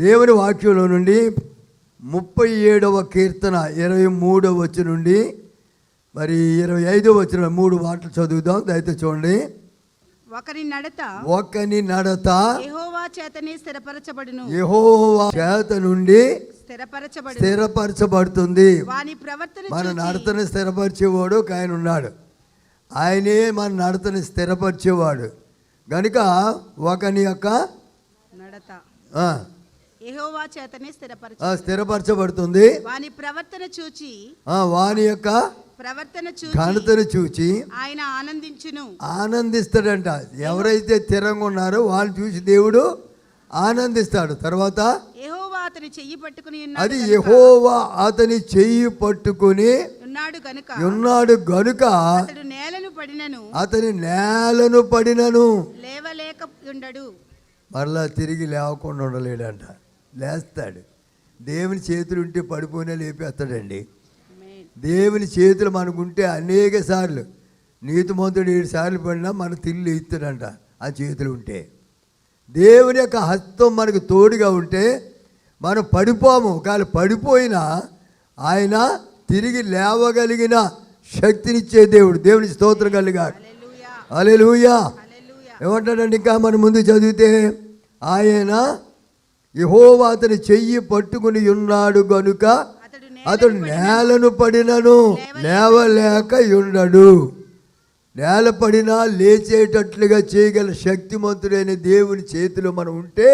దేవుని వాక్యంలో నుండి 37వ కీర్తన 23వ వచనం నుండి మరి 25వ వచనం 3 మాటలు చదువుదాం. దయచేసి చూడండి. ఒకని నడత యెహోవా చేతనే స్థిరపరచబడును. యెహోవా చేత నుండి స్థిరపరచబడుతుంది. వాని ప్రవర్తన మన నడతను స్థిరపరిచేవాడు ఒక ఆయన ఉన్నాడు. ఆయనే మన నడతను స్థిరపరిచేవాడు గనుక ఒకని యొక్క నడత యెహోవా చేతనే స్థిరపరచబడుతుంది. వాని ప్రవర్తన చూచి వాని యొక్క ప్రవర్తన ఘనతను చూచి ఆయన ఆనందిస్తాడంట. ఎవరైతే స్థిరంగా ఉన్నారో వాళ్ళని చూసి దేవుడు ఆనందిస్తాడు. తర్వాత యెహోవా అతని చెయ్యి పట్టుకుని అది యెహోవా అతని చెయ్యి పట్టుకుని ఉన్నాడు గనుక అతని నేలను పడినను లేవలేక ఉండడు. మరలా తిరిగి లేవకుండా ఉండలేడంట. లేస్తాడు. దేవుని చేతులు ఉంటే పడిపోయినా లేపేస్తాడండి. దేవుని చేతులు మనకుంటే అనేక సార్లు నీతిమంతుడు 7 సార్లు పడినా మన తిల్లు ఇస్తాడంట. ఆ చేతులు ఉంటే దేవుని యొక్క హస్తం మనకు తోడుగా ఉంటే మనం పడిపోము. కానీ పడిపోయినా ఆయన తిరిగి లేవగలిగిన శక్తినిచ్చే దేవుడు. దేవుని స్తోత్రం కలిగా. హల్లెలూయా. ఏమంటాడండి ఇంకా మనం ముందు చదివితే, ఆయన యెహోవా అతని చెయ్యి పట్టుకుని ఉన్నాడు గనుక అతడు నేలను పడినను లేవలేక ఉండడు. నేల పడినా లేచేటట్లుగా చేయగల శక్తిమంతుడైన దేవుని చేతిలో మనం ఉంటే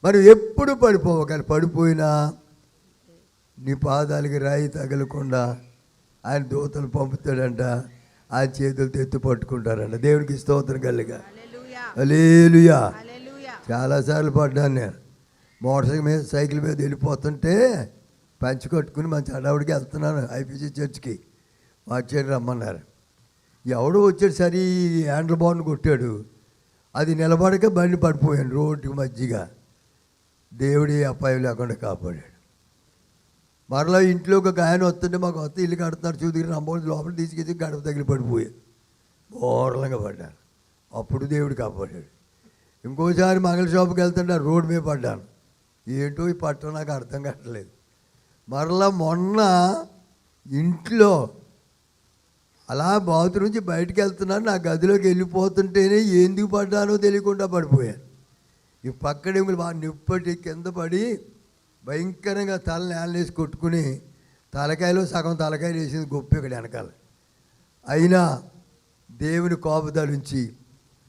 మనం ఎప్పుడు పడిపోవాలి. పడిపోయినా నీ పాదాలకి రాయి తగలకుండా ఆయన దూతలు పంపుతాడంట. ఆయన చేతులతో ఎత్తి పట్టుకుంటారంట. దేవునికి స్తోత్రం కలిగా. హల్లెలూయా. చాలాసార్లు పడ్డాను నేను. మోటార్ సైకిల్ మీద వెళ్ళిపోతుంటే పంచి కట్టుకుని మంచి హడావుడికి వెళ్తున్నాను ఐపీసీ చర్చ్కి. వచ్చాడు రమ్మన్నారు. ఎవడో వచ్చాడు, సరి హ్యాండిల్ బార్ని కొట్టాడు. అది నిలబడక బండి పడిపోయాను రోడ్డుకి మధ్యగా. దేవుడి అపాయం లేకుండా కాపాడాడు. మరలా ఇంట్లోకి ఒక ఆయన వస్తుంటే మాకు వస్తే ఇల్లు కడుతున్నారు చూదుకు రంబోలు లోపల తీసుకెళ్ళి గడప తగిలి పడిపోయాను. బోర్లంగా పడ్డాను. అప్పుడు దేవుడు కాపాడాడు. ఇంకోసారి మంగళ షాపుకి వెళ్తుంటే రోడ్డు మీద పడ్డాను. ఏంటో ఈ పట్టణం నాకు అర్థం కావట్లేదు. మరలా మొన్న ఇంట్లో అలా బాత్రూమ్ నుంచి బయటకు వెళ్తున్నాను. నా గదిలోకి వెళ్ళిపోతుంటేనే ఎందుకు పడ్డానో తెలియకుండా పడిపోయాను. ఈ పక్కనే బాగా నిప్పటి కింద పడి భయంకరంగా తల నేలనేసి కొట్టుకుని తలకాయలో సగం తలకాయలు వేసింది గొప్ప ఇక్కడ వెనకాల. అయినా దేవుని కోపదలుంచి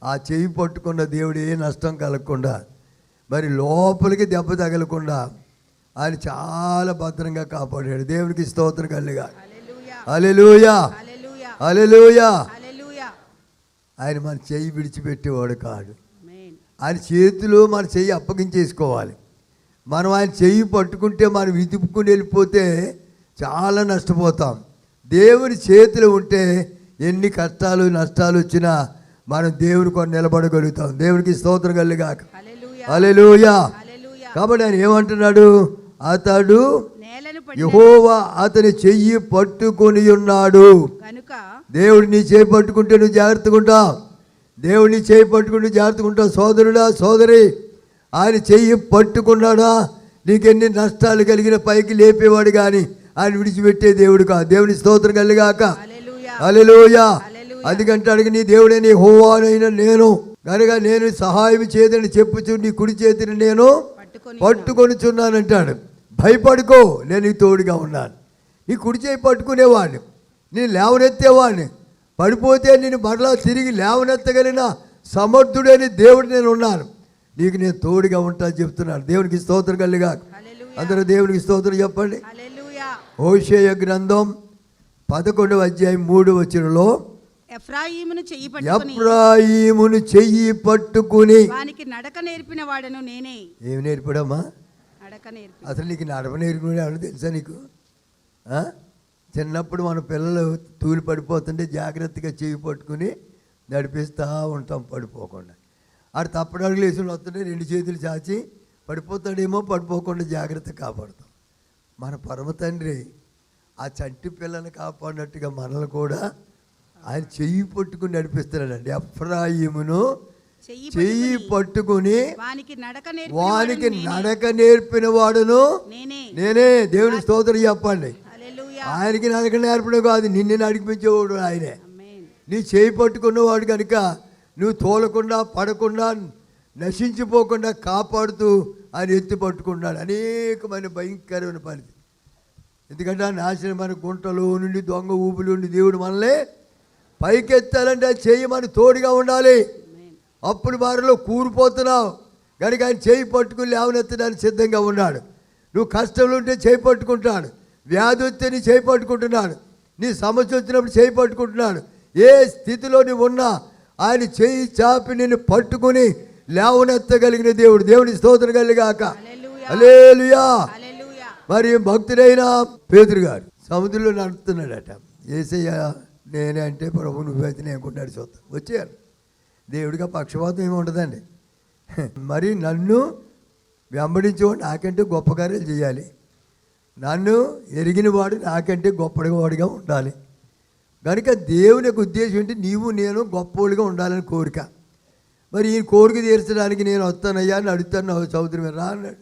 ఆ చెయ్యి పట్టుకున్న దేవుడు ఏ నష్టం కలగకుండా మరి లోపలికి దెబ్బ తగలకుండా ఆయన చాలా భద్రంగా కాపాడాడు. దేవునికి స్తోత్రం కలిగా. హల్లెలూయా. హల్లెలూయా. ఆయన మన చెయ్యి విడిచిపెట్టేవాడు కాదు. ఆయన చేతిలో మన చెయ్యి అప్పగించేసుకోవాలి. మనం ఆయన చెయ్యి పట్టుకుంటే మనం వితుపుకుని వెళ్ళిపోతే చాలా నష్టపోతాం. దేవుని చేతిలో ఉంటే ఎన్ని కష్టాలు నష్టాలు వచ్చినా మనం దేవుని కొన్ని నిలబడగలుగుతాం. దేవునికి స్తోత్రం కలిగాక. హల్లెలూయా. కాబట్టి ఆయన ఏమంటున్నాడు? అతడు యెహోవా అతని చెయ్యి పట్టుకొని ఉన్నాడు. దేవుడు నీ చేయి పట్టుకుంటే నువ్వు జాగ్రత్తగా ఉంటావు. దేవుడు నీ చేయి పట్టుకుంటే జాగ్రత్తగా ఉంటావు. సోదరుడా సోదరి, ఆయన చెయ్యి పట్టుకున్నాడా నీకెన్ని నష్టాలు కలిగిన పైకి లేపేవాడు కానీ ఆయన విడిచిపెట్టే దేవుడు కాదు. దేవుని స్తోత్రం కలిగాక. హల్లెలూయా. అందుకంటే అడిగి నీ దేవుడైన యెహోవానైన నేను కనుక నేను సహాయం చేయదని చెప్పుచు నీ కుడి చేతిని నేను పట్టుకొనిచున్నానంటాడు. భయపడుకో, నేను నీ తోడుగా ఉన్నాను. నీ కుడి చేయి పట్టుకునేవాడిని, నేను లేవనెత్తేవాడిని. పడిపోతే నేను మరలా తిరిగి లేవనెత్తగలిగిన సమర్థుడని దేవుడు నేను ఉన్నాను. నీకు నేను తోడుగా ఉంటా చెప్తున్నాను. దేవునికి స్తోత్రం కలిగా. అందరూ దేవునికి స్తోత్రం చెప్పండి. హోషేయ గ్రంథం 11వ అధ్యాయం 3వ వచనంలో ఎఫ్రాయిమును చెయ్యి పట్టుకుని వానికి నడక నేర్పిన వాడను నేనే. ఏమి నేర్పడమ్మా? నడక నేర్పి. అసలు నీకు నడక నేర్పిన ఎవరు తెలుసా నీకు? చిన్నప్పుడు మన పిల్లలు తూలి పడిపోతుంటే జాగ్రత్తగా చెయ్యి పట్టుకుని నడిపిస్తూ ఉంటాం పడిపోకుండా. ఆడు తప్పుడు అడుగులు వేసి వస్తుంటే 2 చేతులు చాచి పడిపోతాడేమో పడిపోకుండా జాగ్రత్త కాపాడుతాం. మన పరమ తండ్రి ఆ చంటి పిల్లల్ని కాపాడినట్టుగా మనల్ని కూడా ఆయన చెయ్యి పట్టుకుని నడిపిస్తున్నాడండి. ఎఫ్రాయిమును చెయ్యి పట్టుకుని వానికి నడక నేర్పిన వాడును నేనే. దేవుని స్తోత్రం చెప్పండి. హల్లెలూయా. ఆయనకి నడక నేర్పడం కాదు, నిన్ను నడిపించేవాడు ఆయనే. ఆమేన్. నీ చేయి పట్టుకున్నవాడు కనుక నువ్వు తోలకుండా పడకుండా నశించిపోకుండా కాపాడుతూ ఆయన ఎత్తి పట్టుకున్నాడు. అనేకమైన భయంకరమైన పరిస్థితి. ఎందుకంటే నాశనమైన గుంటలు నుండి దొంగ ఊపులు నుండి దేవుడు మనల్ని పైకెత్తాలంటే ఆ చేయి మన తోడుగా ఉండాలి. అప్పుడు వారిలో కూరిపోతున్నావు కనుక ఆయన చేయి పట్టుకుని లేవనెత్తడానికి సిద్ధంగా ఉన్నాడు. నువ్వు కష్టంలో ఉంటే చేయి పట్టుకుంటాడు, వ్యాధి వస్తే నీ చేయి పట్టుకుంటున్నాడు, నీ సమస్య వచ్చినప్పుడు చేయి పట్టుకుంటున్నాడు. ఏ స్థితిలో నువ్వు ఉన్నా ఆయన చేయి చాపి నిన్ను పట్టుకుని లేవనెత్తగలిగిన దేవుడు. దేవుని స్తోత్రం కలిగాక. హల్లెలూయా. మరి భక్తుడైన పేతురు గారు సముద్రంలో నడుపుతున్నాడట. యేసయ్య నేనే అంటే ప్రభు నువ్వైతే నేను కొన్నాడు చూద్దాం వచ్చారు. దేవుడిగా పక్షపాతం ఏమి ఉండదండి. మరి నన్ను వెంబడించేవాడు నాకంటే గొప్ప కార్యాలు చేయాలి, నన్ను ఎరిగిన వాడు నాకంటే గొప్పవాడిగా ఉండాలి. కనుక దేవుని యొక్క ఉద్దేశం ఏంటి? నీవు నేను గొప్పవాడిగా ఉండాలని కోరిక. మరి ఈ కోరిక తీర్చడానికి నేను వస్తానయ్యా అని అడుగుతాను. సముద్రం రా అన్నాడు.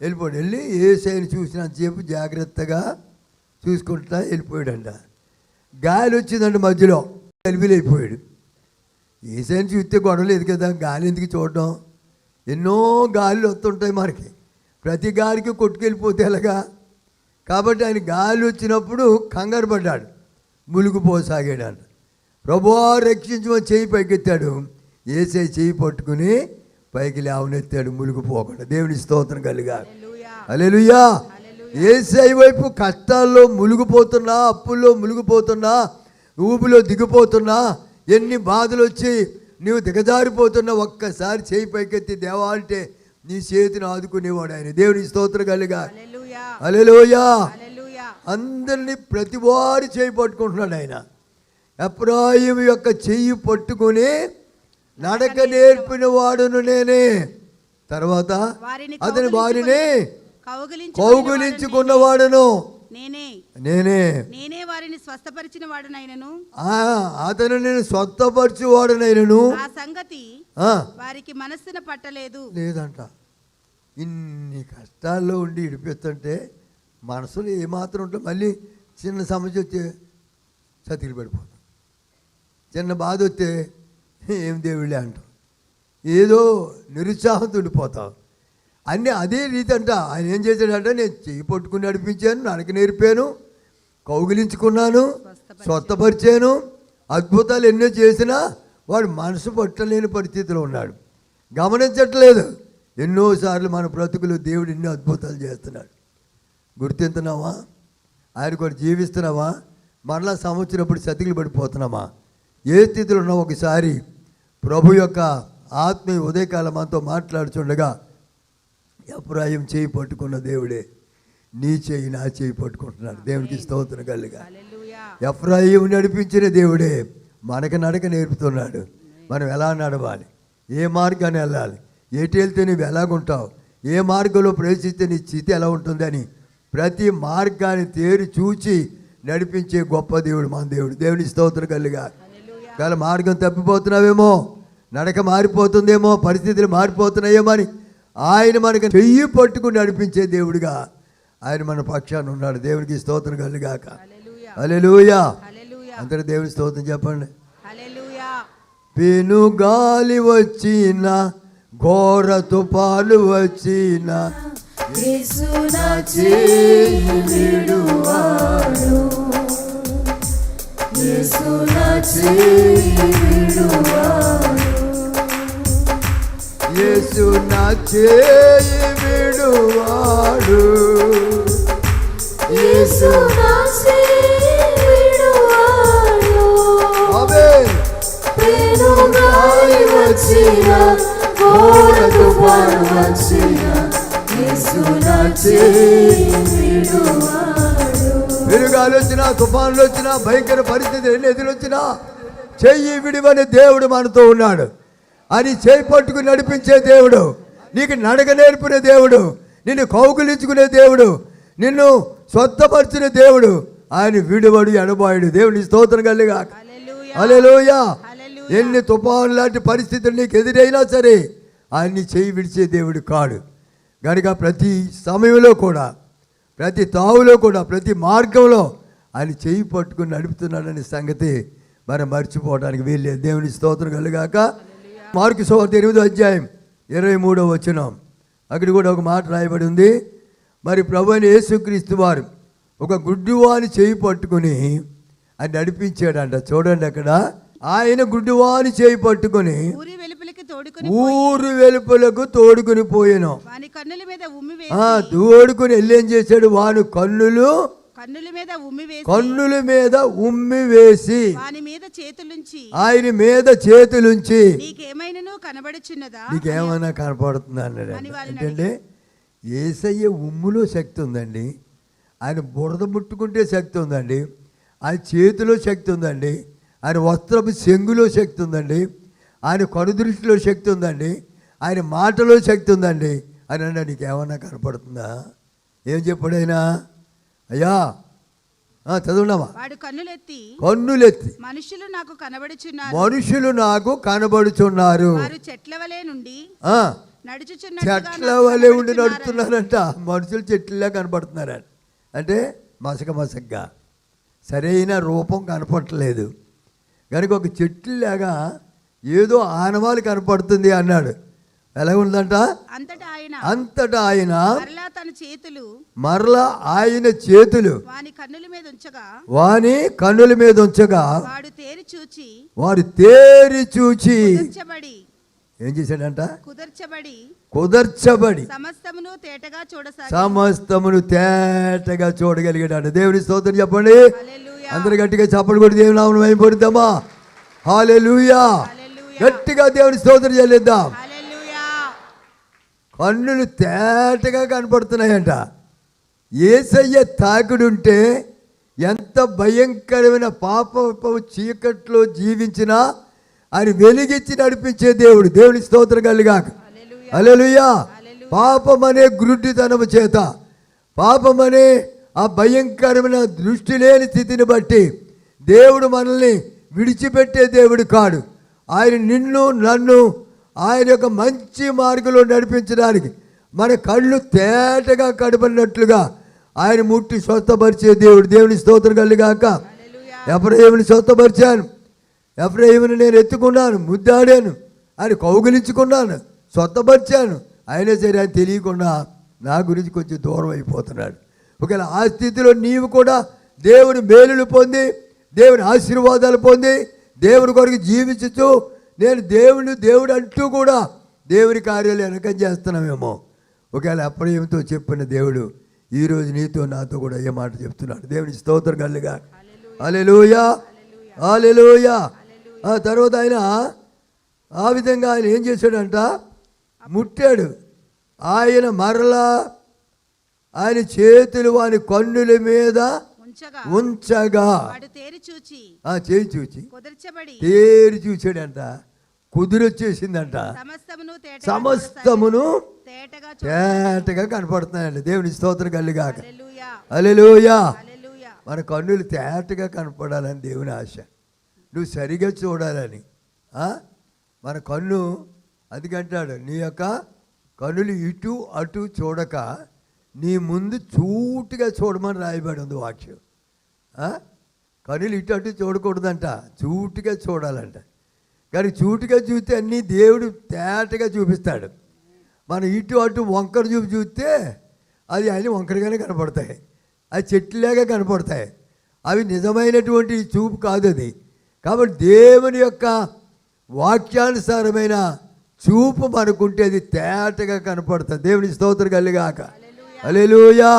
వెళ్ళిపోయాడు. వెళ్ళి యేసయ్యను చూసినంతసేపు జాగ్రత్తగా చూసుకుంటా వెళ్ళిపోయాడంట. గాలి వచ్చిందండి, మధ్యలో కలిపిలైపోయాడు. యేసయ్యను చూస్తే గొడవ లేదు కదా, గాలి ఎందుకు చూడడం? ఎన్నో గాలిలు వస్తుంటాయి మనకి, ప్రతి గాలికి కొట్టుకెళ్ళిపోతే ఎలాగా? కాబట్టి ఆయన గాలి వచ్చినప్పుడు కంగారు పడ్డాడు, మునిగిపోసాగాడు. ప్రభువా రక్షించమని చేయి పైకెత్తాడు. యేసయ్య చేయి పట్టుకుని పైకి లేవనెత్తాడు మునిగిపోకుండా. దేవుని స్తోత్రం కలిగాడు. హల్లెలూయా. యేసయ్య వైపు కష్టాల్లో మునిగిపోతున్నా, అప్పుల్లో మునిగిపోతున్నా, ఊపిలో దిగిపోతున్నా, ఎన్ని బాధలు వచ్చి నువ్వు దిగజారిపోతున్నా, ఒక్కసారి చేయి పైకెత్తి దేవా అంటే నీ చేతిని ఆదుకునేవాడు ఆయన. దేవుని స్తోత్రం కలిగా. హల్లెలూయా. అందరినీ ప్రతి వారి చేయి పట్టుకుంటున్నాడు ఆయన. ఎఫ్రాయిము యొక్క చెయ్యి పట్టుకుని నడక నేర్పిన వాడును నేనే. తర్వాత అతని వారిని కౌగిలించుకున్నవాడును నేనే. వారిని స్వస్థపరిచిన వాడునైనను, అతను నేను స్వస్థపరిచేవాడునైనను ఆ సంగతి వారికి మనస్సున పట్టలేదు. లేదంట. ఇన్ని కష్టాల్లో ఉండి ఇడిపిస్తుంటే మనసులో ఏమాత్రం ఉంటే మళ్ళీ చిన్న సమస్య వచ్చే చతికిలు పడిపోతాం, చిన్న బాధ వస్తే ఏం దేవుళ్ళే అంటాం, ఏదో నిరుత్సాహంతో ఉండిపోతాం. అన్నీ అదే రీతి అంట. ఆయన ఏం చేశాడంటే నేను చెయ్యి పట్టుకుని నడిపించాను, నడక నేర్పాను, కౌగిలించుకున్నాను, స్వస్థపరిచాను, అద్భుతాలు ఎన్నో చేసినా వాడు మనసు పట్టలేని పరిస్థితిలో ఉన్నాడు, గమనించట్లేదు. ఎన్నోసార్లు మన బ్రతుకులు దేవుడు ఎన్నో అద్భుతాలు చేస్తున్నాడు. గుర్తింటున్నావా? ఆయన కూడా జీవిస్తున్నావా? మరలా సంవత్సరప్పుడు సతికిలు పడిపోతున్నామా? ఏ స్థితిలో ఉన్నావు? ఒకసారి ప్రభు యొక్క ఆత్మీయ ఉదయకాలం మనతో మాట్లాడుచుండగా ఎఫ్రాయిం చేయి పట్టుకున్న దేవుడే నీ చేయి నా చేయి పట్టుకుంటున్నాడు. దేవునికి స్తోత్రం కలుగా. ఎఫ్రాయిం నడిపించిన దేవుడే మనకు నడక నేర్పుతున్నాడు. మనం ఎలా నడవాలి, ఏ మార్గాన్ని వెళ్ళాలి, ఎటు వెళ్తే నువ్వు ఎలాగుంటావు, ఏ మార్గంలో ప్రవేశిస్తే నీ స్థితి ఎలా ఉంటుందని ప్రతి మార్గాన్ని తేరి చూచి నడిపించే గొప్ప దేవుడు మన దేవుడు. దేవుని స్తోత్రం కలుగా. కానీ మార్గం తప్పిపోతున్నావేమో, నడక మారిపోతుందేమో, పరిస్థితులు మారిపోతున్నాయేమో అని ఆయన మనకు చెయ్యి పట్టుకుని నడిపించే దేవుడిగా ఆయన మన పక్షాన ఉన్నాడు. దేవునికి స్తోత్రం కలుగాక. హల్లెలూయా. అందరూ దేవుని స్తోత్రం చెప్పండి. పెను గాలి వచ్చిన, ఘోర తుఫాను వచ్చిన, యేసు నా చేయి విడువాడు, యేసు నా చేయి విడువాడు, యేసు నా చేయి విడువాడు, యేసు నా చేయి విడువాడు. ఆమేన్. పెను గాలి వచ్చిన, ఘోర తుఫాను వచ్చిన, యేసు నా చేయి విడువాడు. పెనుగాలు వచ్చినా, తుఫానులు వచ్చినా, భయంకర పరిస్థితులు ఎన్ని ఎదురొచ్చినా చెయ్యి విడివని దేవుడు మనతో ఉన్నాడు. అని చేయి పట్టుకుని నడిపించే దేవుడు, నీకు నడక నేర్పిన దేవుడు, నిన్ను కౌగులించుకునే దేవుడు, నిన్ను స్వస్థపరిచిన దేవుడు. ఆయన విడువడు ఎడబాయుడు. దేవుని స్తోత్రం కలిగా. హల్లెలూయా. ఎన్ని తుఫాను లాంటి పరిస్థితులు నీకు ఎదురైనా సరే ఆయన్ని చేయి విడిచే దేవుడు కాడు. కనుక ప్రతి సమయంలో కూడా, ప్రతి తావులో కూడా, ప్రతి మార్గంలో ఆయన చేయి పట్టుకుని నడుపుతున్నాడనే సంగతి మనం మర్చిపోవడానికి వీల్లేదు. దేవుని స్తోత్రం కలుగాక. మార్కు సువార్త 8:23 అక్కడ కూడా ఒక మాట రాయబడి ఉంది. మరి ప్రభువైన యేసుక్రీస్తు వారు ఒక గుడ్డివాని చేయి పట్టుకుని ఆయన నడిపించాడంట. చూడండి, అక్కడ ఆయన గుడ్డివాని చేయి పట్టుకుని ఊరు వెలుపలకు తోడుకుని పోయాను. తోడుకుని వెళ్ళి ఏం చేశాడు? వాని కన్నుల మీద ఉమ్మి వేసి ఆయన మీద చేతులుంచి నీకేమైనా కనపడుతుందా అన్నాడు. ఏంటంటే యేసయ్య ఉమ్ములో శక్తి ఉందండి, ఆయన బురద ముట్టుకుంటే శక్తి ఉందండి, ఆయన చేతిలో శక్తి ఉందండి, ఆయన వస్త్రపు చెంగులో శక్తి ఉందండి, ఆయన కనుదృష్టిలో శక్తి ఉందండి, ఆయన మాటలో శక్తి ఉందండి అని అన్నా. నీకేమన్నా కనపడుతుందా? ఏం చెప్పాడు ఆయన? అయ్యా చదువున్నావా? కన్నులెత్తి మనుషులు నాకు కనబడుచున్నారు, చెట్ల వలె ఉండి నడుస్తున్నారంట. మనుషులు చెట్లలా కనపడుతున్నారంట. అంటే మసకగా సరైన రూపం కనపడలేదు కనుక ఒక చెట్టులాగా ఏదో ఆనవాలు కనపడుతుంది అన్నాడు. ఎలా ఉందంట? అంతటా ఆయన మరలా ఆయన చేతులు వాని కన్నుల మీద ఉంచగా వారు తేరి చూచి ఏం చేశాడంట? కుదర్చబడి సమస్తమును తేటగా చూడగలిగాడు. దేవుని స్తోత్రం చెప్పండి. అందరు గట్టిగా చప్పట్లు కొట్టి దేవుని నామమున మహిమ పొందుదామా? హల్లెలూయా. గట్టిగా దేవుని స్తోత్రం చెల్లిద్దాం. కన్నులు తేటగా కనపడుతున్నాయంట. యేసయ్య తాకుడుంటే ఎంత భయంకరమైన పాపపు చీకట్లో జీవించినా ఆయన వెలిగించి నడిపించే దేవుడు. దేవుని స్తోత్రం కలుగాక. హల్లెలూయా. పాపమనే గురుడితనము చేత, పాపమనే ఆ భయంకరమైన దృష్టి లేని స్థితిని బట్టి దేవుడు మనల్ని విడిచిపెట్టే దేవుడు కాడు. ఆయన నిన్ను నన్ను ఆయన యొక్క మంచి మార్గంలో నడిపించడానికి మన కళ్ళు తేటగా కనబడినట్లుగా ఆయన ముట్టి స్వస్థపరిచే దేవుడు. దేవుని స్తోత్రం కలుగాక. ఎఫ్రాయిముని స్వస్థపరిచాను, ఎఫ్రాయిముని నేను ఎత్తుకున్నాను, ముద్దాడాను, ఆయన కౌగిలించుకున్నాను, స్వస్థపరిచాను. అయినా సరే ఆయన తెలియకుండా నా గురించి కొంచెం దూరం అయిపోతున్నాడు. ఒకవేళ ఆ స్థితిలో నీవు కూడా దేవుని మేలులు పొంది, దేవుని ఆశీర్వాదాలు పొంది, దేవుని కొరకు జీవించుతూ నేను దేవుడు అంటూ కూడా దేవుని కార్యాలు వెనకం చేస్తున్నామేమో. ఒకవేళ ఎఫ్రాయిముతో చెప్పిన దేవుడు ఈరోజు నీతో నాతో కూడా ఏ మాట చెప్తున్నాడు. దేవుని స్తోత్రం కలుగా. హల్లెలూయా, హల్లెలూయా. ఆ తర్వాత ఆయన ఆ విధంగా ఆయన ఏం చేశాడంట? ముట్టాడు. ఆయన మరలా ఆయన చేతులు వాని కన్నుల మీద ఉంచగా చేయి చూచి తేరి చూసాడంట. కుదిరొచ్చేసిందంట. సమస్తమును తేటగా కనపడుతున్నాయండి. దేవుని స్తోత్రం కలుగాక. హల్లెలూయా. మన కన్నులు తేటగా కనపడాలని దేవుని ఆశ. నువ్వు సరిగా చూడాలని. మన కన్ను అందుకంటాడు, నీ యొక్క కన్నులు ఇటు అటు చూడక నీ ముందు చూటుగా చూడమని రాయబడి ఉంది వాక్యం. కన్నులు ఇటు అటు చూడకూడదంట, చూటుగా చూడాలంట. కానీ చూటుగా చూస్తే అన్నీ దేవుడు తేటగా చూపిస్తాడు. మనం ఇటు అటు వంకర చూపి చూస్తే అది అన్నీ వంకరగానే కనపడతాయి, అది చెట్టులాగా కనపడతాయి. అవి నిజమైనటువంటి చూపు కాదు అది. కాబట్టి దేవుని యొక్క వాక్యానుసారమైన చూపు మనకుంటే అది తేటగా కనపడుతుంది. దేవుని స్తోత్రం కలుగాక. హల్లెలూయా.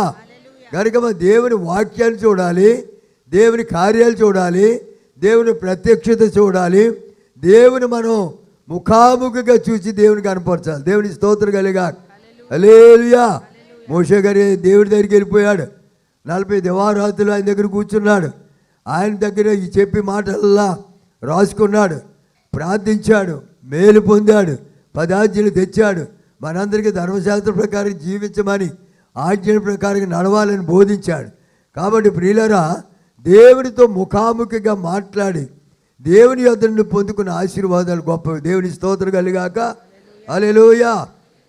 కనుక మనం దేవుని వాక్యాన్ని చూడాలి, దేవుని కార్యాలు చూడాలి, దేవుని ప్రత్యక్షత చూడాలి, దేవుని మనం ముఖాముఖిగా చూసి దేవుని కనపరచాలి. దేవుని స్తోత్రం కలుగాక. హల్లెలూయా. మోషే గారి దేవుడి దగ్గరికి వెళ్ళిపోయాడు. 40 దివారాత్రులు ఆయన దగ్గర కూర్చున్నాడు. ఆయన దగ్గర ఈ చెప్పి మాటల్లా రాసుకున్నాడు, ప్రార్థించాడు, మేలు పొందాడు, 10 ఆజ్ఞలు తెచ్చాడు. మనందరికీ ధర్మశాస్త్ర ప్రకారం జీవించమని, ఆజ్ఞల ప్రకారం నడవాలని బోధించాడు. కాబట్టి ప్రియులారా, దేవుడితో ముఖాముఖిగా మాట్లాడి దేవుని యొద్ద నుండి పొందుకున్న ఆశీర్వాదాలు గొప్పవి. దేవుని స్తోత్రం కలుగాక. హల్లెలూయా.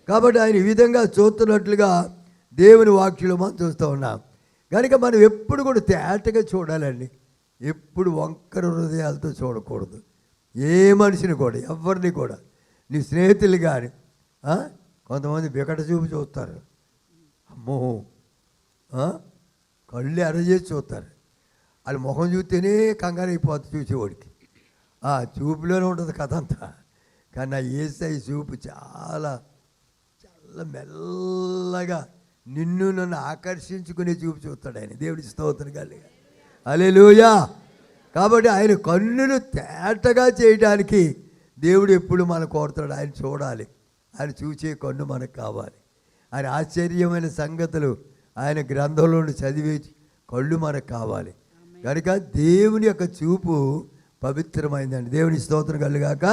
కాబట్టి ఆయన ఈ విధంగా చూస్తున్నట్లుగా దేవుని వాక్యంలో మనం చూస్తూ ఉన్నాం. కనుక మనం ఎప్పుడు కూడా తేటగా చూడాలండి. ఎప్పుడు వంకర హృదయాలతో చూడకూడదు. ఏ మనిషిని కూడా, ఎవరిని కూడా, నీ స్నేహితులు కానీ. కొంతమంది వికట చూపు చూస్తారు. అమ్మో, కళ్ళు ఎర్రచేసి చూస్తారు. వాళ్ళు ముఖం చూస్తేనే కంగారు అయిపోతుంది చూసేవాడికి. ఆ చూపులోనే ఉంటుంది కథ అంతా. కానీ ఆ యేసయ్య చూపు చాలా చాలా మెల్లగా నన్ను ఆకర్షించుకునే చూపు చూస్తాడు ఆయన. దేవుడి స్తోత్రం కలిగి. హల్లెలూయా. కాబట్టి ఆయన కన్నులు తేటగా చేయడానికి దేవుడు ఎప్పుడు మనం కోరుతాడు. ఆయన చూడాలి. ఆయన చూసే కన్ను మనకు కావాలి. ఆయన ఆశ్చర్యమైన సంగతులు ఆయన గ్రంథంలో చదివే కళ్ళు మనకు కావాలి. కనుక దేవుని యొక్క చూపు పవిత్రమైందండి. దేవుని స్తోత్రం కలుగాక.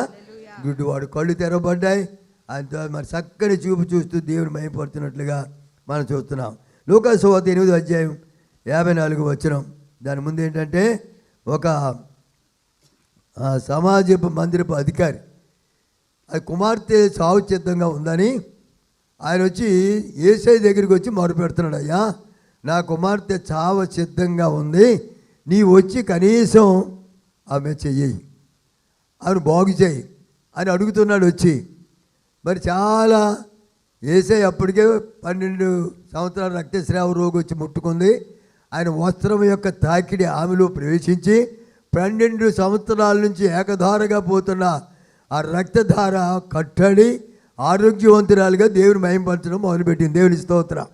గుడ్డివాడు కళ్ళు తెరవబడ్డాయి. ఆయనతో మరి చక్కని చూపు చూస్తూ దేవుని మహిమపడుతున్నట్లుగా మనం చూస్తున్నాం. లూకాసు సువార్త 8:54 దాని ముందు ఏంటంటే, ఒక సమాజపు మందిరపు అధికారి అది కుమార్తె చావు సిద్ధంగా ఉందని ఆయన వచ్చి యేసయ్య దగ్గరికి వచ్చి మొరపెడుతున్నాడు. అయ్యా, నా కుమార్తె చావు సిద్ధంగా ఉంది, నీ వచ్చి కనీసం ఆమె చెయ్యి, ఆమెను బాగు చేయి అని అడుగుతున్నాడు వచ్చి. మరి చాలా యేసయ్య అప్పటికే 12 సంవత్సరాల రక్తస్రావ రోగి వచ్చి ముట్టుకుంది. ఆయన వస్త్రం యొక్క తాకిడి ఆమెలో ప్రవేశించి 12 సంవత్సరాల నుంచి ఏకధారగా పోతున్న ఆ రక్తధార కట్టడి ఆరోగ్యవంతురాలుగా దేవుని మహిమపరచడం మొదలుపెట్టింది. దేవుని స్తోత్రం.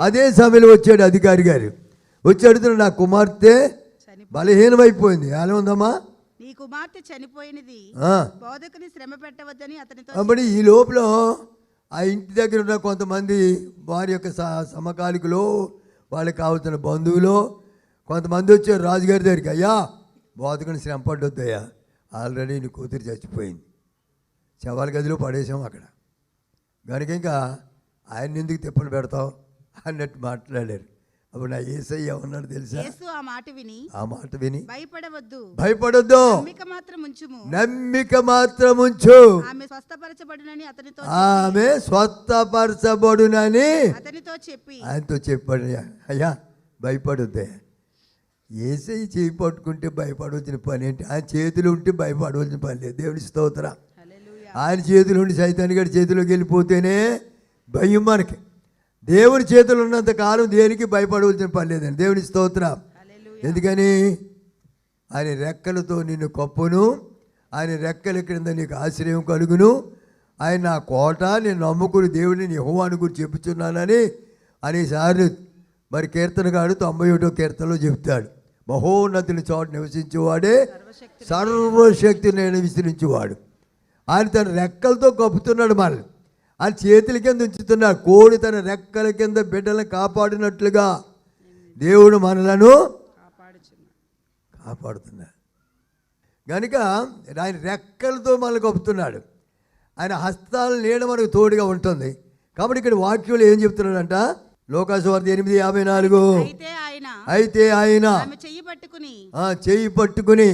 అదే సమయంలో వచ్చాడు అధికారి గారు. వచ్చి అడుగుతున్నాడు, నా కుమార్తె బలహీనమైపోయింది, ఎలా ఉందమ్మా? నీ కుమార్తె చనిపోయినది, బోధకుని శ్రమ పెట్టవద్దని అతనితో. అప్పుడు ఈ లోపల ఆ ఇంటి దగ్గర ఉన్న కొంతమంది వారి యొక్క సమకాలికులు, వాళ్ళకి కావాల్సిన బంధువులు కొంతమంది వచ్చారు రాజుగారి దగ్గరికి. అయ్యా, బోధకుని శ్రమ పడ్డొద్దయ్యా, ఆల్రెడీ నీ కూతురు చచ్చిపోయింది, శవాల గదిలో పడేసాం అక్కడ, కనుక ఇంకా ఆయన ఎందుకు తిప్పలు పెడతావు అన్నట్టు మాట్లాడారు. అప్పుడు నా యేసయ్య ఉన్నాడు తెలుసా? ఆ మాట విని భయపడవద్దు, నమ్మిక మాత్రం ఉంచు, ఆమె స్వస్థపరచబడునని అతనితో చెప్పి ఆయనతో చెప్పాడు. అయ్యా, భయపడొద్దే. యేసయ్య చేయి పట్టుకుంటే భయపడవలసిన పని ఏంటి? ఆయన చేతులు ఉంటే భయపడవలసిన పని లేదు. దేవుని స్తోత్రం. ఆయన చేతులు ఉండి సైతాన్ గారి చేతిలోకి వెళ్ళిపోతేనే భయం మనకి. దేవుని చేతులు ఉన్నంత కాలం దేనికి భయపడవలసిన పని లేదండి. దేవుని స్తోత్రం. ఎందుకని? ఆయన రెక్కలతో నిన్ను కప్పును, ఆయన రెక్కల క్రింద నీకు ఆశ్రయం కలుగును, ఆయన నా కోట, నేను నమ్ముకుని దేవుడిని యెహోవాను గురించి చెప్పుచున్నానని అనేసార్లు మరి కీర్తనగాడు 91వ కీర్తనలో చెప్తాడు. మహోన్నతుని చోట నివసించేవాడే సర్వశక్తి నేను విస్తరించేవాడు. ఆయన తన రెక్కలతో కప్పుతున్నాడు మనల్ని, ఆయన చేతుల కింద ఉంచుతున్నాడు. కోడి తన రెక్కల కింద బిడ్డలను కాపాడినట్లుగా దేవుడు మనలను కాపాడుతున్నాడు. కనుక ఆయన రెక్కలతో మనల్ని కప్పుతున్నాడు. ఆయన హస్తాల నీడ మనకు తోడుగా ఉంటుంది. కాబట్టి ఇక్కడ వాక్యంలో ఏం చెప్తున్నాడంట? లూకాసు వార్త 8:54 అయితే ఆయన చెయ్యి పట్టుకుని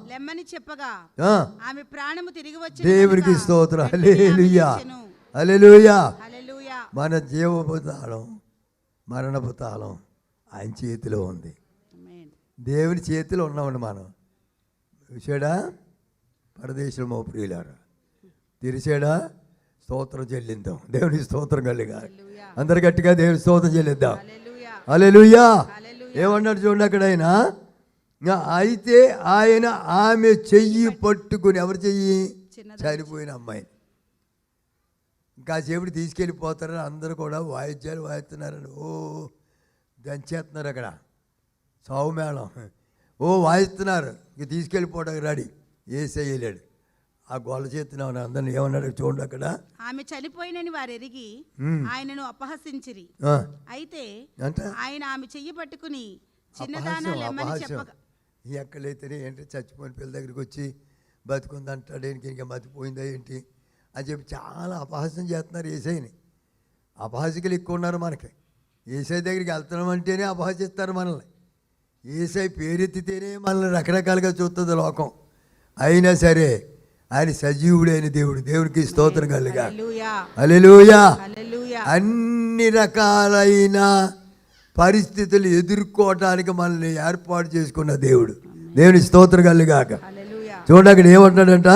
లెమ్మని చెప్పగా ఆమె ప్రాణము తిరిగి వచ్చి. దేవునికి స్తోత్రం. హల్లెలూయా, హల్లెలూయా. మన జీవపు తాళం, మరణపు తాళం ఆయన చేతిలో ఉంది. దేవుని చేతిలో ఉన్నామండి మనం. చూసాడా? పరదేశంలో ప్రియులారా, తెరిచాడా? స్తోత్రం చెల్లిద్దాం. దేవుని స్తోత్రం కలిగా అందరు గట్టిగా దేవుని స్తోత్రం చెల్లిద్దాం. హల్లెలూయా. ఏమన్నాడు చూడండి అక్కడ ఆయన. అయితే ఆయన ఆమె చెయ్యి పట్టుకుని, ఎవరి చెయ్యి? చనిపోయిన అమ్మాయిని. ఇంకా చెవిడి తీసుకెళ్ళిపోతారని అందరూ కూడా వాయిద్యాలు వాయిస్తున్నారని దంచేస్తున్నారు. అక్కడ సావు మేళం వాయిస్తున్నారు. ఇంక తీసుకెళ్ళిపోవడానికి రెడీ. యేసయ్య వెళ్ళాడు. ఆ గోల చేస్తున్నాను అందరిని. ఏమన్నాడు చూడండి అక్కడ. ఆమె చనిపోయినని వారు ఎరిగి ఆయనను అపహసించిరి. అయితే ఆయన ఆమె చెయ్యి పట్టుకుని చిన్నదానా లెమ్మని చెప్పగా. ఎక్కడైతేనే ఏంటి, చచ్చిపోయిన పిల్ల దగ్గరికి వచ్చి బతుకుందంటాడు, ఇంకా బతికిపోయిందా ఏంటి అని చెప్పి చాలా అపహాస్యం చేస్తున్నారు యేసయ్యని. అపహాసికలు ఎక్కువ ఉన్నారు మనకి. యేసయ్య దగ్గరికి వెళ్తున్నాం అంటేనే అపహసిస్తారు మనల్ని. యేసయ్య పేరెత్తితేనే మనల్ని రకరకాలుగా చూస్తుంది లోకం. అయినా సరే ఆయన సజీవుడైన దేవుడు. దేవునికి స్తోత్రం కలుగా. హల్లెలూయా. అన్ని రకాలైన పరిస్థితులు ఎదుర్కోవటానికి మనల్ని ఏర్పాటు చేసుకున్న దేవుడు. దేవుని స్తోత్రం కలుగాక. చూడండి అక్కడ ఏమంటాడంట,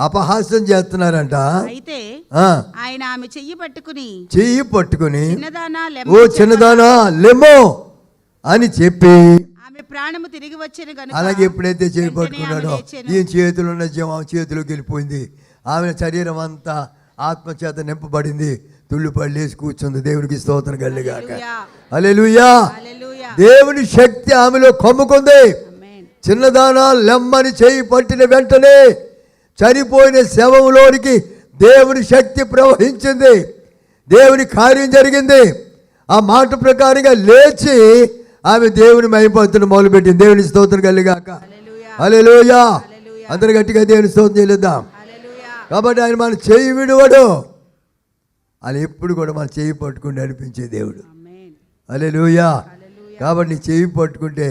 అపహాస్యం చేస్తున్నారంట. అయితే ఆయన ఆమె చెయ్యి పట్టుకుని ఓ చిన్నదానా లెమ్మో అని చెప్పి ఆమె ప్రాణము తిరిగి వచ్చేను గనుక. అలాగే ఎప్పుడైతే చేయి పట్టుకున్నాడో ఈ చేతులు ఉన్న జీవం ఆమె చేతిలోకి వెళ్ళిపోయింది. ఆమె శరీరం అంతా ఆత్మచేత నింపబడింది. తుళ్ళిపడి లేచి కూర్చుంది. దేవునికి స్తోత్రం కలుగాక. హల్లెలూయా. దేవుని శక్తి ఆమెలో కమ్ముకుంది. చిన్నదానా లెమ్మని చేయి పట్టిన వెంటనే చనిపోయిన శవంలోనికి దేవుని శక్తి ప్రవహించింది. దేవుని కార్యం జరిగింది. ఆ మాట ప్రకారంగా లేచి ఆమె దేవుని మహిమపరచడం మొదలుపెట్టింది. దేవుని స్తోత్రం కలుగాక. హల్లెలూయా. అందరు గట్టిగా దేవుని స్తోత్రం చెల్లిద్దాం. కాబట్టి ఆయన మన చేయి విడువడు. ఆయన ఎప్పుడు కూడా మన చేయి పట్టుకుని నడిపించే దేవుడు. హల్లెలూయా. కాబట్టి నీ చేయి పట్టుకుంటే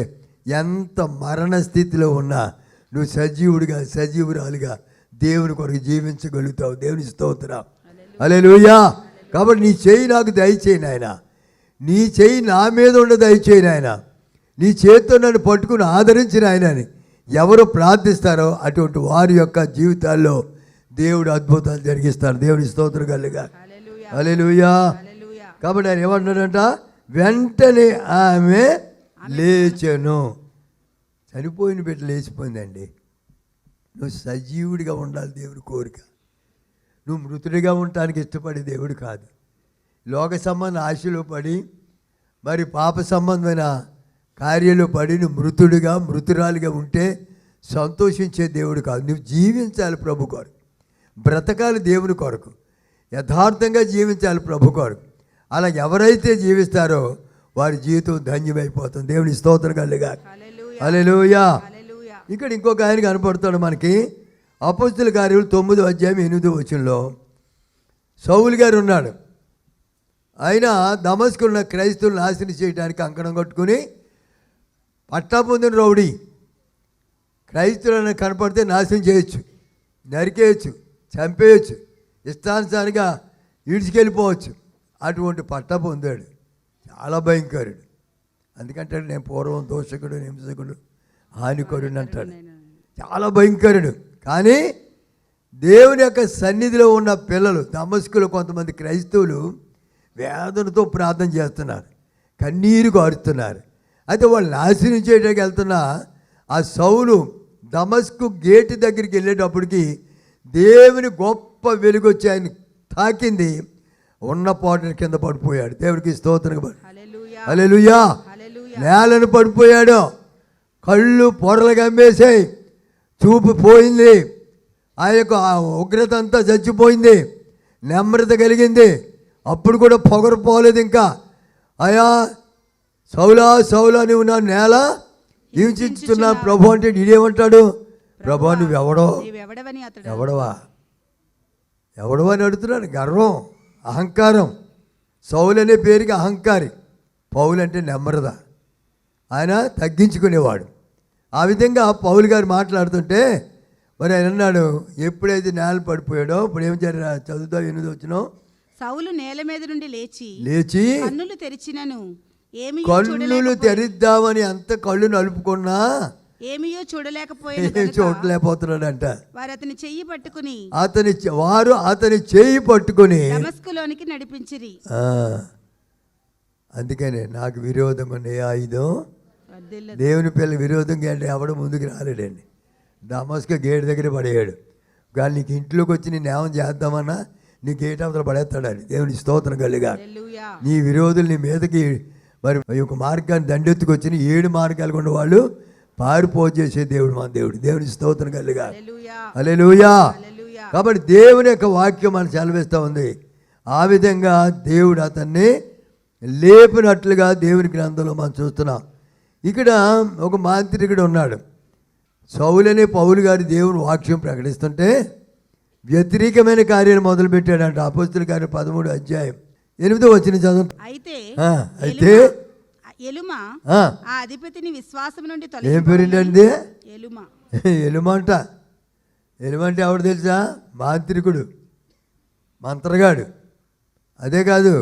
ఎంత మరణ స్థితిలో ఉన్నా నువ్వు సజీవురాలుగా దేవుని కొరకు జీవించగలుగుతావు. దేవుని స్తోత్రం. హల్లెలూయా. కాబట్టి నీ చేయి నాకు దయచేయి నాయన. నీ చేయి నా మీద ఉండ దయచేయి నాయన. నీ చేతితో నన్ను పట్టుకుని ఆదరించిన ఆయన అని ఎవరు ప్రార్థిస్తారో అటువంటి వారి యొక్క జీవితాల్లో దేవుడు అద్భుతాలు జరిగిస్తాడు. దేవుని స్తోత్రం కలుగా. హల్లెలూయా. కాబట్టి ఆయన ఏమంటున్నాడంట, వెంటనే ఆమె లేచెను. చనిపోయిన బిడ్డ లేచిపోయిందండి. నువ్వు సజీవుడిగా ఉండాలి దేవుడి కోరిక. నువ్వు మృతుడిగా ఉండటానికి ఇష్టపడే దేవుడు కాదు. లోక సంబంధ ఆశలో పడి మరి పాప సంబంధమైన కార్యాలు పడి నువ్వు మృతురాలిగా ఉంటే సంతోషించే దేవుడు కాదు. నువ్వు జీవించాలి ప్రభు కొరకు, బ్రతకాలి దేవుని కొరకు, యథార్థంగా జీవించాలి ప్రభు కొరకు. అలా ఎవరైతే జీవిస్తారో వారి జీవితం ధన్యమైపోతుంది. దేవుని స్తోత్రం కలుగా. హల్లెలూయా. ఇక్కడ ఇంకొక ఆయన కనపడతాడు మనకి. అపోస్తలుల కార్యాలు 9వ అధ్యాయం 8వ వచనంలో సౌలు గారు ఉన్నాడు. ఆయన దమస్కులో ఉన్న క్రైస్తవులను నాశనం చేయడానికి కంకణం కట్టుకుని పట్టా పొందిన రౌడీ. క్రైస్తవులను కనపడితే నాశనం చేయొచ్చు, నరికేయచ్చు, చంపేయచ్చు, ఇష్టానుసారిగా ఈడ్చుకెళ్ళిపోవచ్చు. అటువంటి పట్టా పొందాడు. చాలా భయంకరుడు. అందుకంటే నేను పూర్వం దోషకుడు, హింసకుడు, హానికరుడు అంటాడు. చాలా భయంకరుడు. కానీ దేవుని యొక్క సన్నిధిలో ఉన్న పిల్లలు దమస్కులో కొంతమంది క్రైస్తవులు వేదనతో ప్రార్థన చేస్తున్నారు, కన్నీరు కారుతున్నారు. అయితే వాళ్ళు నాశనం చేయడానికి వెళ్తున్న ఆ సౌలు దమస్కు గేటు దగ్గరికి వెళ్ళేటప్పటికి దేవుని గొప్ప వెలుగు వచ్చి ఆయన తాకింది. ఉన్న పాటని కింద పడిపోయాడు. దేవుడికి స్తోత్రం. హల్లెలూయా. నేలను పడిపోయాడు. కళ్ళు పొరలు గమ్మేసాయి, చూపు పోయింది, ఆ యొక్క ఉగ్రత అంతా చచ్చిపోయింది, నెమ్మది కలిగింది. అప్పుడు కూడా పొగరు పోలేదు. ఇంకా అయా సౌలా సౌలా నువ్వు నా నేల హింసించుతున్నా ప్రభు అంటే ఇదేమంటాడు, ప్రభు నువ్వు ఎవడవా అని అడుగుతున్నాడు. గర్వం, అహంకారం. సౌలు అనే పేరుకి అహంకారి, పౌలు అంటే నెమ్మరద. ఆయన తగ్గించుకునేవాడు. ఆ విధంగా పౌలు గారు మాట్లాడుతుంటే మరి ఆయన అన్నాడు, ఎప్పుడైతే నేల పడిపోయాడో ఇప్పుడు ఏం జరిగిన చదువుతా 8వ వచనం. సౌలు నేల మీద నుండి లేచి కన్నులు తెరిచినను కన్నులు తెరిద్దామని అంత కళ్ళు నలుపుకున్నా ఏమీయో చూడలేకపోతున్నాడంట. వారు అతని చెయ్యి పట్టుకుని దమస్కులోనికి నడిపించిరి. అందుకనే నాకు విరోధంగా ఉన్న ఏ ఆయుధం దేవుని పిల్ల విరోధంగా అంటే ఎవడ ముందుకు రాలేడండి. దమస్కు గేట్ దగ్గర పడేయాడు. కానీ నీకు ఇంట్లోకి వచ్చి నేను ఏమని చేద్దామన్నా నీ గేట్ అవతల పడేస్తాడని. దేవుని స్తోత్రం కలుగా. నీ విరోధులు నీ మీదకి మరి ఒక మార్గాన్ని దండెత్తుకొచ్చిన 7 మార్గాలు ఉన్న వాళ్ళు పారిపోచేసే దేవుడు మన దేవుడు. దేవుని స్తోత్రం కలుగా. హల్లెలూయా. కాబట్టి దేవుని యొక్క వాక్యం మనం సెలవిస్తూ ఉంది. ఆ విధంగా దేవుడు అతన్ని లేపినట్లుగా దేవుని గ్రంథంలో మనం చూస్తున్నాం. ఇక్కడ ఒక మాంత్రికుడు ఉన్నాడు. సౌలనే పౌలు గారి దేవుని వాక్యం ప్రకటిస్తుంటే వ్యతిరేకమైన కార్యాలు మొదలుపెట్టాడంట. అపోస్తలుల కార్యం 13వ అధ్యాయం 8వ వచనం చదువు. అయితే ఎలుమ ఆ అధిపతిని విశ్వాసం నుండి ఏం పేరిండండి? ఎలుమ. ఎలుమంట. ఎలుమంటే ఎవడు తెలుసా? మాంత్రికుడు, మంత్రగాడు. అదే కాదు,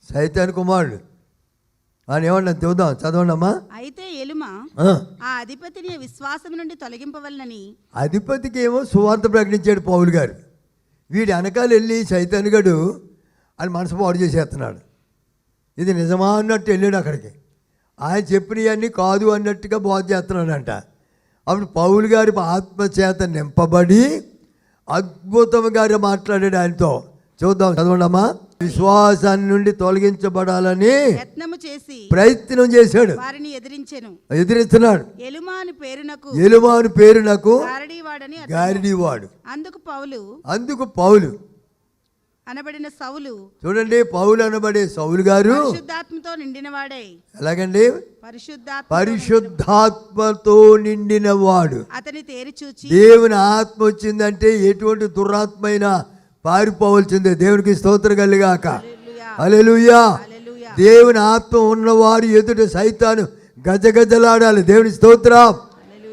సైతాన్ కుమారుడు అని ఏమన్నా చూద్దాం, చదవండి అమ్మా. అయితే ఎలుమ అధిపతిని విశ్వాసం నుండి తొలగింపవలనని, అధిపతికి ఏమో సువార్త ప్రకటించాడు పౌలు గారు. వీడి వెనకాల వెళ్ళి సైతాన్ గడు అని మనసు పాడు చేసేస్తున్నాడు. ఇది నిజమా అన్నట్టు వెళ్ళాడు అక్కడికి. ఆయన చెప్పినవన్నీ కాదు అన్నట్టుగా బోధ చేస్తున్నాడంట. అప్పుడు పౌలు గారి ఆత్మచేత నింపబడి అద్భుతంగా మాట్లాడాడు ఆయనతో. చూద్దాం, చదవండమ్మా. విశ్వాసాన్ని నుండి తొలగించబడాలని ప్రయత్నం చేశాడు, వారిని ఎదిరిస్తున్నాడు. ఎలుమాను పేరునకు గారడీవాడు. అందుకు పౌలు అనబడిన సౌలు, చూడండి, పౌలు అనబడే సౌలు గారు పరిశుద్ధాత్మతో నిండినవాడే. ఎలాగండి? పరిశుద్ధాత్మతో నిండినవాడు. అతని తేరి చూచి, దేవుని ఆత్మ వచ్చిందంటే ఎటువంటి దురాత్మైనా పారిపోవలసిందే. దేవునికి స్తోత్రం కలుగాక. హల్లెలూయా. దేవుని ఆత్మ ఉన్నవారు ఎదుట సైతాను గజగజలాడాలి. దేవుని స్తోత్రం.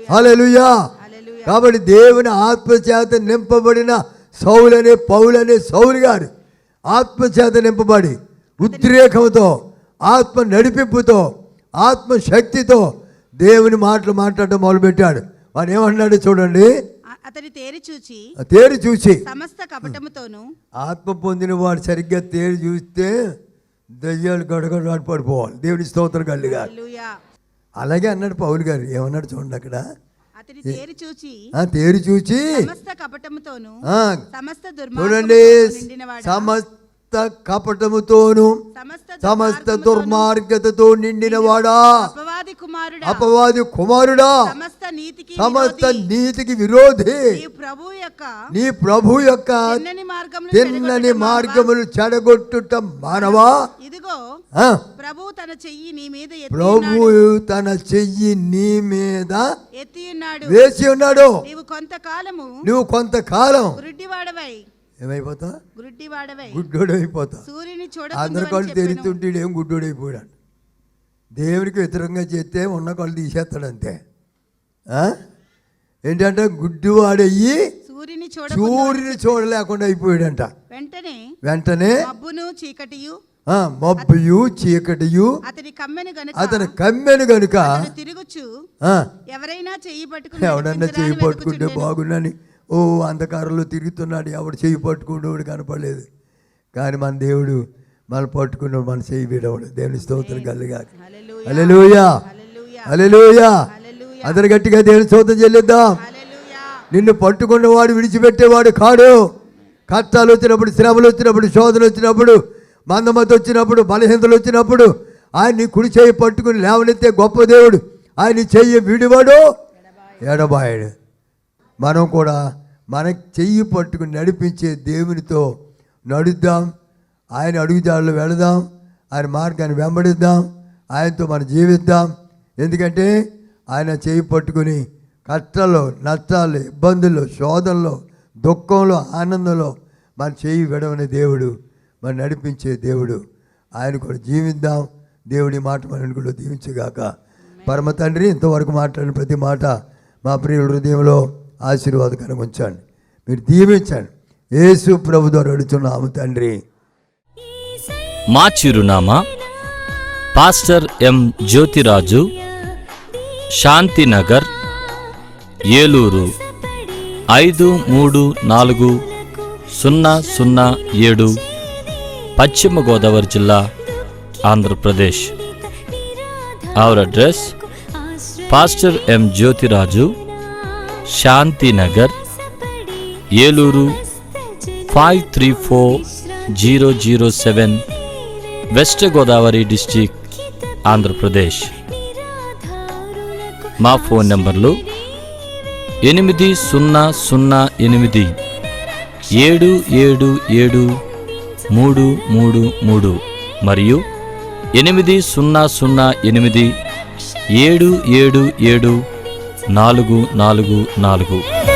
హల్లెలూయా. కాబట్టి దేవుని ఆత్మ చేత నింపబడిన సౌలనే పౌలనే సౌలు గారు ఆత్మచేత నింపబడి ఉద్రేకంతో, ఆత్మ నడిపింపుతో, ఆత్మశక్తితో దేవుని మాటలు మాట్లాడటం మొదలుపెట్టాడు. వాడు ఏమన్నాడు చూడండి. అతని తేరి చూసి సమస్త కపటముతోను, ఆత్మ పొందిన వాడు సరిగ్గా తేరి చూస్తే దయ్యాలు గడగడ పడిపోవాలి. దేవుని స్తోత్రం కలుగా. అలాగే అన్నాడు పౌలు గారు. ఏమన్నాడు చూడండి అక్కడ. తేరి చూచి చూడండి, సమస్త కపటముతోను సమస్త దుర్మార్గతతో నిండినవాడా, అపవాది కుమారుడా, సమస్త నీతికి విరోధి, నీ ప్రభు యొక్క తిన్నని మార్గములు చెడగొట్టుట మానవా. ఇదిగో ప్రభు తన చెయ్యి నీ మీద ఎత్తి ఉన్నాడు, వేసి ఉన్నాడు. నువ్వు కొంతకాలం ఏమైపోతా? గుడ్డివాడవై సూర్యుని అందరి కళ్ళు తెరుతుంటే ఏం గుడ్డోడైపోయాడు. దేవునికి వ్యతిరేకంగా చేస్తే ఉన్న కళ్ళు తీసేస్తాడు అంతే. ఏంటంటే గుడ్డివాడయ్యి సూర్యుని చూడలేకుండా అయిపోయాడంట. వెంటనే మబ్బుయు చీకటియు అతని కమ్మెను గనుక ఎవరైనా చెయ్యి పట్టుకుంటే బాగుండని అంధకారంలో తిరుగుతున్నాడు. ఎవడు చెయ్యి పట్టుకునేవాడు కనపడలేదు. కానీ మన దేవుడు మన పట్టుకున్నాడు, మన చెయ్యి విడవడు. దేవుని స్తోత్రం కలుగాక. హల్లెలూయా. హల్లెలూయా. అందరు గట్టిగా దేవుని స్తోత్రం చెల్లిద్దాం. నిన్ను పట్టుకున్నవాడు విడిచిపెట్టేవాడు కాడు. కష్టాలు వచ్చినప్పుడు, శ్రమలు వచ్చినప్పుడు, శోధనలు వచ్చినప్పుడు, మందమతి వచ్చినప్పుడు, బలహీనతలు వచ్చినప్పుడు ఆయన కుడి చెయ్యి పట్టుకుని లేవనెత్తే గొప్ప దేవుడు. ఆయన చెయ్యి విడివాడు, ఎడబాయడు. మనం కూడా మన చెయ్యి పట్టుకుని నడిపించే దేవునితో నడుద్దాం. ఆయన అడుగుజాడలో వెళదాం. ఆయన మార్గాన్ని వెంబడిద్దాం. ఆయనతో మనం జీవిద్దాం. ఎందుకంటే ఆయన చెయ్యి పట్టుకుని కష్టాల్లో, నష్టాల్లో, ఇబ్బందుల్లో, శోధనలో, దుఃఖంలో, ఆనందంలో మన చెయ్యి విడవని దేవుడు, మనం నడిపించే దేవుడు. ఆయన కూడా జీవిద్దాం. దేవుడి మాట మనల్ని కూడా దీవించుగాక. పరమ తండ్రి, ఇంతవరకు మాట్లాడిన ప్రతి మాట మా ప్రియుల హృదయంలో ఆశీర్వాదకరంగా ఉంచండి. మీరు దీవించండి. యేసు ప్రభు ద్వారా అడుగుతున్నాము తండ్రి. మా చిరునామా పాస్టర్ ఎం జ్యోతిరాజు, శాంతినగర్, ఏలూరు 534007, పశ్చిమ గోదావరి జిల్లా, Andhra Pradesh. Our address: pastor M Jyothiraju, Shantinagar, Eluru 534007, west Godavari district, Andhra Pradesh. మా ఫోన్ నంబర్లు 8008777333 మరియు 800877774444.